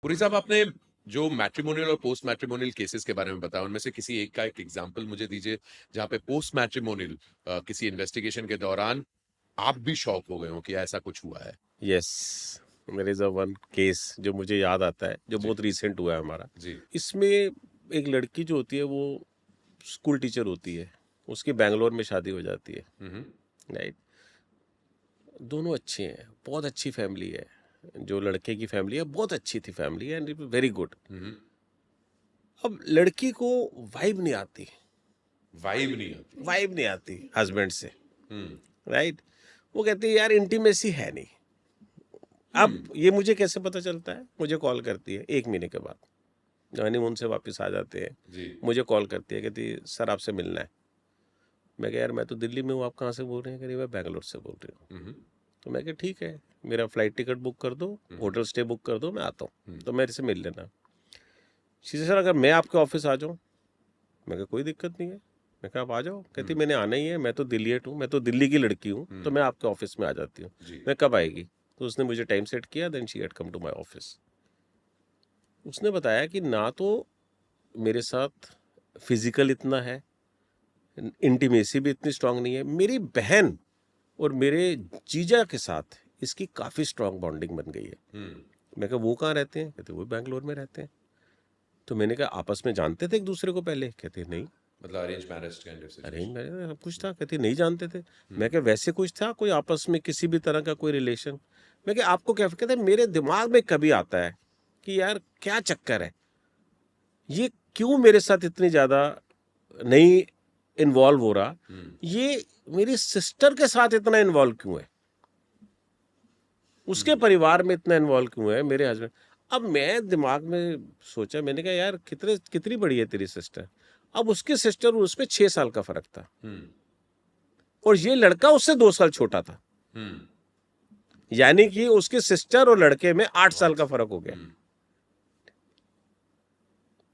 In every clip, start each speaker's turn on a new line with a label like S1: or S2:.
S1: पुरी साहब, आपने जो मैट्रिमोनियल और पोस्ट मैट्रिमोनियल केसेस के बारे में बताया, उनमें से किसी एक का एक एग्जांपल मुझे दीजिए जहां पे पोस्ट मैट्रिमोनियल किसी इन्वेस्टिगेशन के दौरान आप भी शॉक हो गए हो कि ऐसा कुछ हुआ है।
S2: Yes, there is a one case जो मुझे याद आता है, जो
S1: जी।
S2: बहुत रिसेंट हुआ है हमारा।
S1: जी।
S2: इसमें एक लड़की जो होती है वो स्कूल टीचर होती है, उसकी बैंगलोर में शादी हो जाती है।
S1: हम्म।
S2: राइट। दोनों अच्छे हैं, बहुत अच्छी फैमिली है। जो लड़के की फैमिली है बहुत अच्छी थी फैमिली एंड वेरी गुड।
S1: हम्म।
S2: अब लड़की को वाइब नहीं आती,
S1: वाइब नहीं आती।
S2: वाइब नहीं आती हस्बैंड से।
S1: हम्म।
S2: राइट। वो कहती है यार इंटीमेसी है नहीं। अब ये मुझे कैसे पता चलता है? मुझे कॉल करती है 1 महीने के बाद, जब हनीमून से वापस आ जाते हैं।
S1: जी।
S2: मुझे कॉल करती है, कहती सर आपसे मिलना है। मैं कहा यार मैं तो दिल्ली में हूँ, आप कहाँ से बोल रहे हैं? कह रही मैं बैंगलोर से बोल रही हूँ।
S1: हम्म।
S2: तो मैं कहा ठीक है, मेरा फ्लाइट टिकट बुक कर दो, होटल स्टे बुक कर दो, मैं आता हूँ, तो मेरे से मिल लेना। शीशे सर अगर मैं आपके ऑफिस आ जाऊँ? मैं कहा कोई दिक्कत नहीं है। मैं कहा आप आ जाओ। कहती मैंने आना ही है, मैं तो दिल्लीट हूँ, मैं तो दिल्ली की लड़की हूँ, तो मैं आपके ऑफिस में आ जाती हूँ।
S1: जी।
S2: मैं कब आएगी? तो उसने मुझे टाइम सेट किया, then she had come to my office. उसने बताया कि ना तो मेरे साथ फिजिकल इतना है, इंटीमेसी भी इतनी स्ट्रांग नहीं है। मेरी बहन और मेरे जीजा के साथ इसकी काफ़ी स्ट्रांग बॉन्डिंग बन गई है। मैं कहा वो कहाँ रहते हैं? कहते वो बैंगलोर में रहते हैं। तो मैंने कहा आपस में जानते थे एक दूसरे को पहले? कहते नहीं।
S1: मतलब arrange marriage kind of
S2: arrange
S1: situation.
S2: Marriage सब कुछ था? कहते नहीं जानते थे। मैं कहा वैसे कुछ था कोई आपस में किसी भी तरह का कोई रिलेशन? मैं कहा आपको क्या? कहते मेरे दिमाग में कभी आता है कि यार क्या चक्कर है, ये क्यों मेरे साथ इतनी ज़्यादा नहीं इन्वॉल्व हो रहा, ये मेरी सिस्टर के साथ इतना इन्वॉल्व क्यों है, उसके परिवार में इतना इन्वॉल्व क्यों है मेरे हस्बैंड। अब मैं दिमाग में सोचा, मैंने कहा यार कितनी बड़ी है तेरी सिस्टर? अब उसकी सिस्टर और उसमें 6 साल का फर्क था, और ये लड़का उससे 2 साल छोटा था। यानी कि उसकी सिस्टर और लड़के में 8 साल का फर्क हो गया।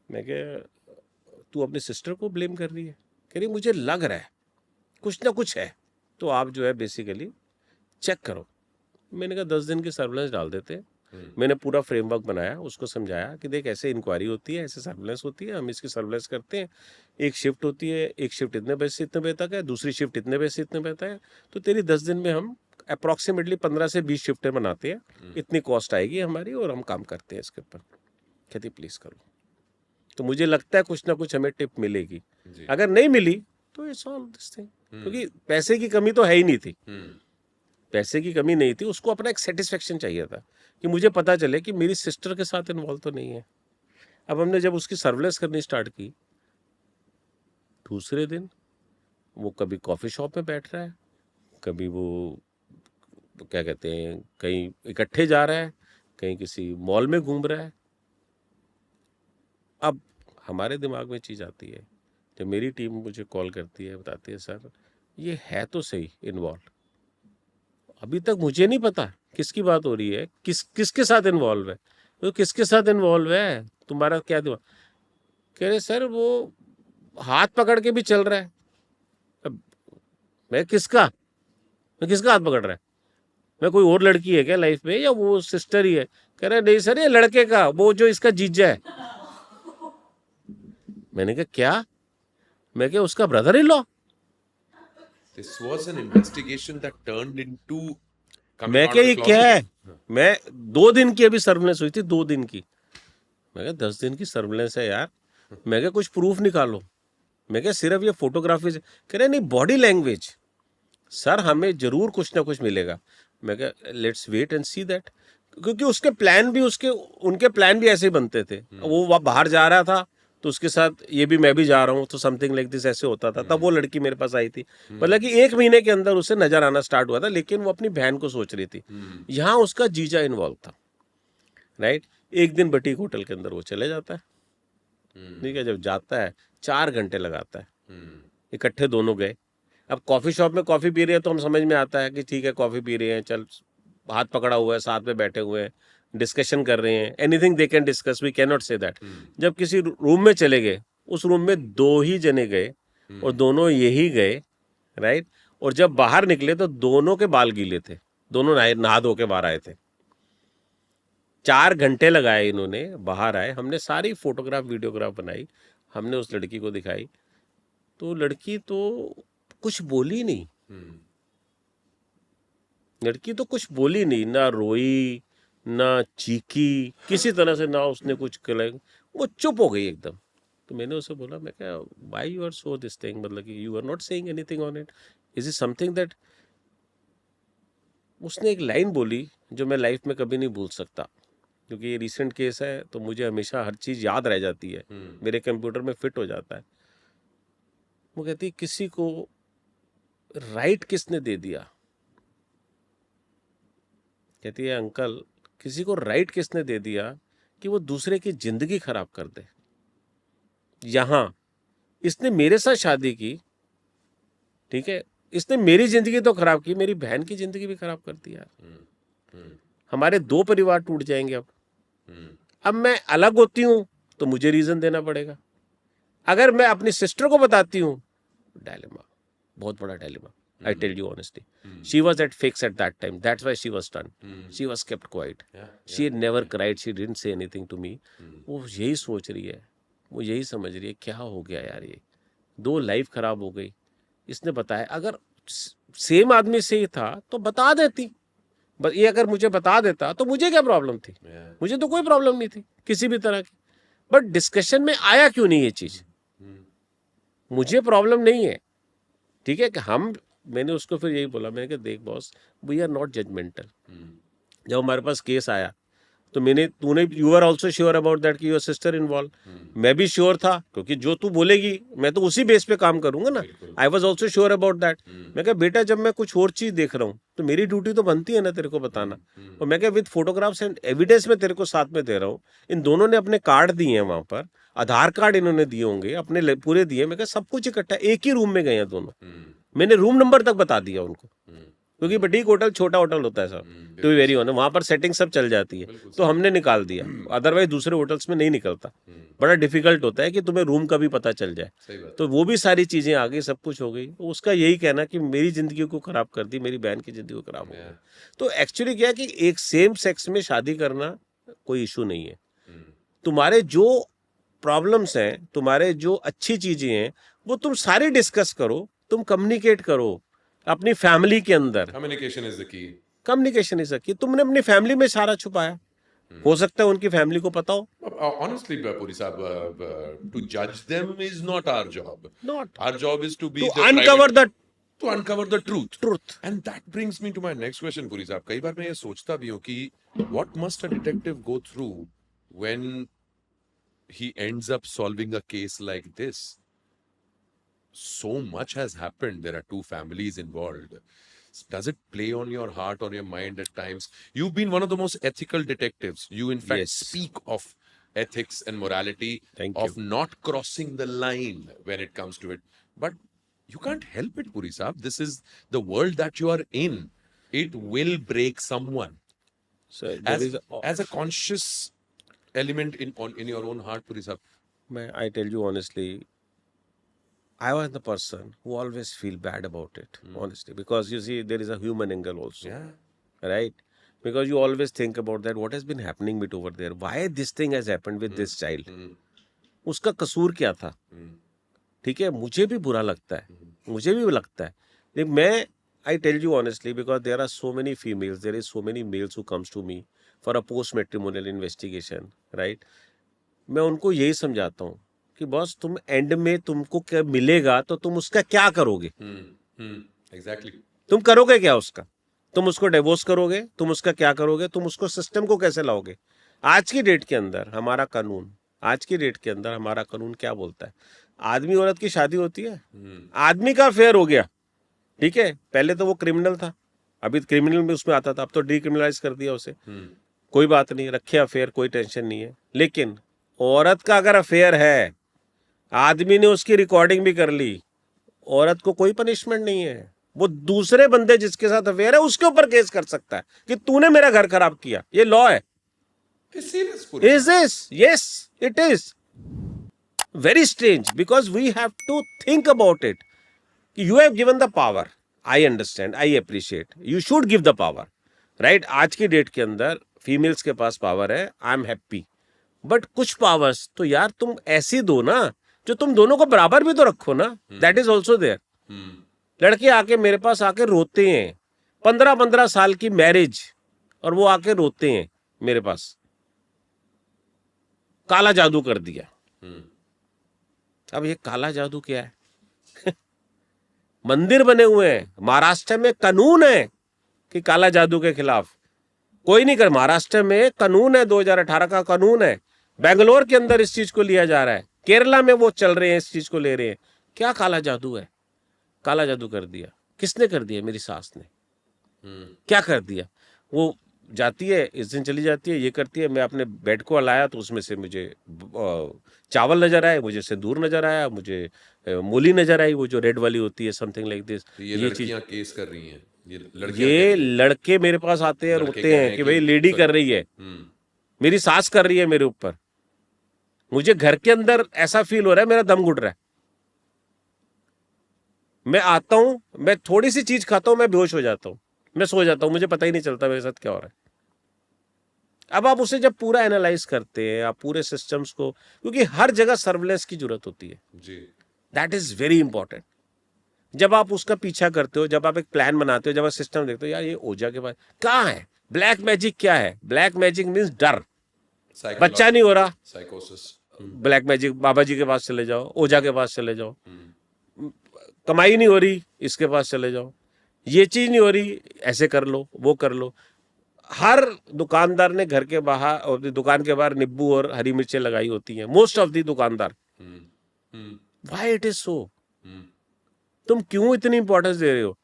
S2: मैं कहा तू अपनी सिस्टर को ब्लेम कर रही है? कह रही मुझे लग रहा है कुछ ना कुछ है, तो आप जो है बेसिकली चेक करो। मैंने कहा 10 दिन की सर्विलेंस डाल देते हैं। मैंने पूरा फ्रेमवर्क बनाया, उसको समझाया कि देख ऐसे इंक्वायरी होती है, ऐसे सर्विलेंस होती है, हम इसकी सर्विलेंस करते हैं। एक शिफ्ट होती है, एक शिफ्ट इतने बजे से इतने बजे तक है, दूसरी शिफ्ट इतने बजे से इतने बजे तक है। तो तेरी 10 दिन में हम अप्रॉक्सीमेटली 15 से 20 शिफ्टें बनाते हैं, इतनी कॉस्ट आएगी हमारी, और हम काम करते हैं इसके ऊपर। कहती प्लीज़ करो। तो मुझे लगता है कुछ ना कुछ हमें टिप मिलेगी। अगर नहीं मिली तो इट्स ऑल दिस थिंग, क्योंकि पैसे की कमी तो है ही नहीं थी। पैसे की कमी नहीं थी, उसको अपना एक सेटिस्फेक्शन चाहिए था कि मुझे पता चले कि मेरी सिस्टर के साथ इन्वॉल्व तो नहीं है। अब हमने जब उसकी सर्विलेंस करनी स्टार्ट की, दूसरे दिन वो कभी कॉफ़ी शॉप में बैठ रहा है, कभी वो क्या कहते हैं कहीं इकट्ठे जा रहा है, कहीं किसी मॉल में घूम रहा है। अब हमारे दिमाग में चीज़ आती है, जब मेरी टीम मुझे कॉल करती है, बताती है सर ये है तो सही इन्वॉल्व, अभी तक मुझे नहीं पता किसकी बात हो रही है, किसके साथ इन्वॉल्व है। तो किसके साथ इन्वॉल्व है, तुम्हारा क्या दिमाग? कह रहे सर वो हाथ पकड़ के भी चल रहा है। अब मैं किसका हाथ पकड़ रहा है? मैं कोई और लड़की है क्या लाइफ में, या वो सिस्टर ही है? कह रहे नहीं सर ये लड़के का, वो जो इसका जीजा है। मैंने कहा क्या? मैं क्या उसका brother in law?
S1: This was an investigation that turned into coming
S2: मैं
S1: आउट
S2: क्या
S1: ऑफ द
S2: ये क्या है?
S1: क्लोजेट।
S2: मैं 2 दिन की अभी सर्विलेंस हुई थी, 2 दिन की। मैं क्या 10 दिन की सर्विलेंस है यार? मैं क्या कुछ प्रूफ निकालो। मैं क्या सिर्फ ये फोटोग्राफी से? कह रहे नहीं बॉडी लैंग्वेज सर हमें जरूर कुछ ना कुछ मिलेगा। मैं क्या let's wait and see that, क्योंकि उसके प्लान भी उनके प्लान भी ऐसे ही बनते थे। वो बाहर जा रहा था तो उसके साथ ये भी मैं भी जा रहा हूँ, तो समथिंग लाइक दिस ऐसे होता था। तब वो लड़की मेरे पास आई थी, मतलब कि 1 महीने के अंदर उसे नजर आना स्टार्ट हुआ था, लेकिन वो अपनी बहन को सोच रही थी। यहाँ उसका जीजा इन्वॉल्व था। राइट। एक दिन बटीक होटल के अंदर वो चले जाता है। ठीक है, जब जाता है 4 घंटे लगाता है। इकट्ठे दोनों गए। अब कॉफ़ी शॉप में कॉफ़ी पी रहे हैं तो हम समझ में आता है कि ठीक है कॉफ़ी पी रहे हैं, चल हाथ पकड़ा हुआ है, साथ में बैठे हुए हैं, डिस्कशन कर रहे हैं, anything they can discuss, we can not say that. जब किसी रूम में चले गए, उस रूम में 2 ही जने गए और दोनों यही गए। राइट। और जब बाहर निकले तो दोनों के बाल गीले थे, दोनों नहा धो के बाहर आए थे। 4 घंटे लगाए इन्होंने, बाहर आए, हमने सारी फोटोग्राफ वीडियोग्राफ बनाई, हमने उस लड़की को दिखाई, तो लड़की तो कुछ बोली नहीं, लड़की तो कुछ बोली नहीं, ना रोई ना चीखी, किसी तरह से ना उसने कुछ किया, वो चुप हो गई एकदम। तो मैंने उसे बोला, मैं क्या why you are so this thing, मतलब कि you are not saying anything on it, is it something that. उसने एक लाइन बोली जो मैं लाइफ में कभी नहीं भूल सकता, क्योंकि ये रिसेंट केस है तो मुझे हमेशा हर चीज़ याद रह जाती है, मेरे कंप्यूटर में फिट हो जाता है। वो कहती, किसी को राइट किसने दे दिया, कहती है अंकल किसी को राइट किसने दे दिया कि वो दूसरे की जिंदगी खराब कर दे। यहाँ इसने मेरे साथ शादी की, ठीक है, इसने मेरी जिंदगी तो खराब की, मेरी बहन की जिंदगी भी खराब कर दी यार। हमारे 2 परिवार टूट जाएंगे। अब मैं अलग होती हूं तो मुझे रीजन देना पड़ेगा, अगर मैं अपनी सिस्टर को बताती हूं, डायलेमा, बहुत बड़ा dilemma. I tell you honestly, she was at fix at that time. That's why she was stunned. She was kept quiet. She never cried. She didn't say anything to me. वो यही सोच रही है, वो यही समझ रही है क्या हो गया यार, ये 2 लाइफ खराब हो गई। इसने बताया, अगर सेम आदमी से ही था तो बता देती, बस ये अगर मुझे बता देता तो मुझे क्या प्रॉब्लम थी, मुझे तो कोई प्रॉब्लम नहीं थी किसी भी तरह की। बट डिस्कशन में आया क्यों नहीं ये चीज, मुझे प्रॉब्लम नहीं है, ठीक है कि मैंने उसको फिर यही बोला, मैंने कहा देख boss, we are not judgmental. जब हमारे पास केस आया तो you are also sure about that कि योर सिस्टर इन्वॉल्व, मैं भी श्योर था, क्योंकि जो तू बोलेगी मैं तो उसी बेस पे काम करूंगा ना। I was also sure about that. मैं कहा बेटा, जब मैं कुछ और चीज देख रहा हूँ तो मेरी ड्यूटी तो बनती है ना तेरे को बताना। और मैं कहा विद फोटोग्राफ्स एंड एविडेंस में तेरे को साथ में दे रहा हूँ। इन दोनों ने अपने कार्ड दिए हैं वहां पर, आधार कार्ड इन्होंने दिए होंगे अपने पूरे दिए। मैं कहा सब कुछ इकट्ठा, एक ही रूम में गए हैं दोनों, मैंने रूम नंबर तक बता दिया उनको, क्योंकि बुटीक होटल छोटा होटल होता है सब, टू बी वेरी ऑनेस्ट, वहां पर सेटिंग सब चल जाती है, तो हमने निकाल दिया। अदरवाइज दूसरे होटल्स में नहीं निकलता, बड़ा डिफिकल्ट होता है कि तुम्हें रूम का भी पता चल जाए। तो वो भी सारी चीजें आ गई, सब कुछ हो गई। तो उसका यही कहना कि मेरी जिंदगी को खराब कर दी, मेरी बहन की जिंदगी को खराब हो गई। तो एक्चुअली क्या है कि एक सेम सेक्स में शादी करना कोई इशू नहीं है। तुम्हारे जो प्रॉब्लम्स हैं, तुम्हारे जो अच्छी चीजें हैं, वो तुम सारी डिस्कस करो, तुम कम्युनिकेट करो अपनी फैमिली के अंदर।
S1: Communication is the key.
S2: Communication is the key. तुमने अपनी फैमिली में सारा छुपाया, हो सकता है उनकी फैमिली को पता हो।
S1: Honestly, Puri Saab, to judge them is not our job.
S2: Not.
S1: Our job is to be
S2: To
S1: the
S2: uncover
S1: private-
S2: the
S1: to uncover the truth.
S2: truth.
S1: And that brings me to my next question, Puri Saab. कई बार मैं ये सोचता भी हूँ कि what must a detective go through when he ends up solving a case like this? So much has happened. There are 2 families involved. Does it play on your heart or your mind at times? You've been one of the most ethical detectives. You, in fact,
S2: Yes.
S1: speak of ethics and morality,
S2: Thank
S1: of not crossing the line when it comes to it. But you can't help it, Puri Saab. This is the world that you are in. It will break someone.
S2: So there is
S1: As a conscious element in your own heart, Puri Saab.
S2: I tell you honestly, I was the person who always feel bad about it, honestly, because you see there is a human angle also.
S1: Yeah.
S2: Right? Because you always think about that, what has been happening with over there, why this thing has happened with this child, उसका कसूर क्या था। ठीक है, मुझे भी बुरा लगता है, मुझे भी लगता है, लेकिन मैं I tell you honestly, because there are so many females, there is so many males who comes to me for a post matrimonial investigation, right? मैं उनको यही समझाता हूँ कि बॉस, तुम एंड में तुमको क्या मिलेगा तो तुम उसका क्या करोगे।
S1: Exactly.
S2: तुम करोगे क्या उसका, तुम उसको डिवोर्स करोगे, तुम उसका क्या करोगे, तुम उसको सिस्टम को कैसे लाओगे। आज की डेट के अंदर हमारा कानून क्या बोलता है, आदमी औरत की शादी होती है, आदमी का अफेयर हो गया, ठीक है, पहले तो वो क्रिमिनल था, अभी क्रिमिनल में उसमें आता था, अब तो डिक्रिमिनलाइज कर दिया उसे, कोई बात नहीं, रखे अफेयर, कोई टेंशन नहीं है। लेकिन औरत का अगर अफेयर है, आदमी ने उसकी रिकॉर्डिंग भी कर ली, औरत को कोई पनिशमेंट नहीं है। वो दूसरे बंदे जिसके साथ अफेयर है उसके ऊपर केस कर सकता है कि तूने मेरा घर खराब किया, ये लॉ है।
S1: It's serious, Puri
S2: Is this? Yes, it is. Very strange, because we have to think about it. You have given the power. I understand, I appreciate. You should give the power. Right? आज की date के अंदर females के पास power है, I am happy. But कुछ powers तो यार तुम ऐसी दो ना जो तुम दोनों को बराबर भी तो रखो ना, दैट इज ऑल्सो देयर। लड़के आके मेरे पास आके रोते हैं, 15-15 साल की मैरिज, और वो आके रोते हैं मेरे पास, काला जादू कर दिया। अब ये काला जादू क्या है? मंदिर बने हुए हैं, महाराष्ट्र में कानून है कि काला जादू के खिलाफ कोई नहीं कर, महाराष्ट्र में कानून है, 2018 का कानून है। बेंगलोर के अंदर इस चीज को लिया जा रहा है, केरला में वो चल रहे हैं, इस चीज को ले रहे हैं। क्या काला जादू है? काला जादू कर दिया। किसने कर दिया? मेरी सास ने। क्या कर दिया? वो जाती है, इस दिन चली जाती है, ये करती है, मैं अपने बेड को हलाया तो उसमें से मुझे चावल नजर आए, मुझे सिंदूर नजर आया, मुझे मूली नजर आई, वो जो रेड वाली होती है, समथिंग लाइक दिस।
S1: तो ये लड़कियां केस कर रही हैं, ये
S2: ये लड़के मेरे पास आते हैं, रोते हैं कि भाई लेडी कर रही है, मेरी सास कर रही है मेरे ऊपर। मुझे घर के अंदर ऐसा फील हो रहा है मेरा दम घुट रहा है। मैं आता हूं, मैं थोड़ी सी चीज खाता हूं, मैं बेहोश हो जाता हूं, मैं सो जाता हूं, मुझे पता ही नहीं चलता मेरे साथ क्या हो रहा है। अब आप उसे जब पूरा एनालाइज करते हैं, आप पूरे सिस्टम्स को, क्योंकि हर जगह सर्विलेंस की जरूरत होती है
S1: जी,
S2: दैट इज वेरी इंपॉर्टेंट। जब आप उसका पीछा करते हो, जब आप एक प्लान बनाते हो, जब आप सिस्टम देखते हो, यार ये ओझा के पास कहाँ है, ब्लैक मैजिक क्या है? ब्लैक मैजिक मीन्स डर, बच्चा नहीं हो रहा,
S1: साइकोसिस,
S2: ब्लैक मैजिक, बाबा जी के पास चले जाओ, ओझा के पास चले जाओ, कमाई नहीं हो रही, इसके पास चले जाओ, ये चीज नहीं हो रही, ऐसे कर लो, वो कर लो। हर दुकानदार ने घर के बाहर और दुकान के बाहर नींबू और हरी मिर्चें लगाई होती हैं, मोस्ट ऑफ दी दुकानदार। Why it is so? तुम क्यों इतनी इंपॉर्टेंस दे रहे हो?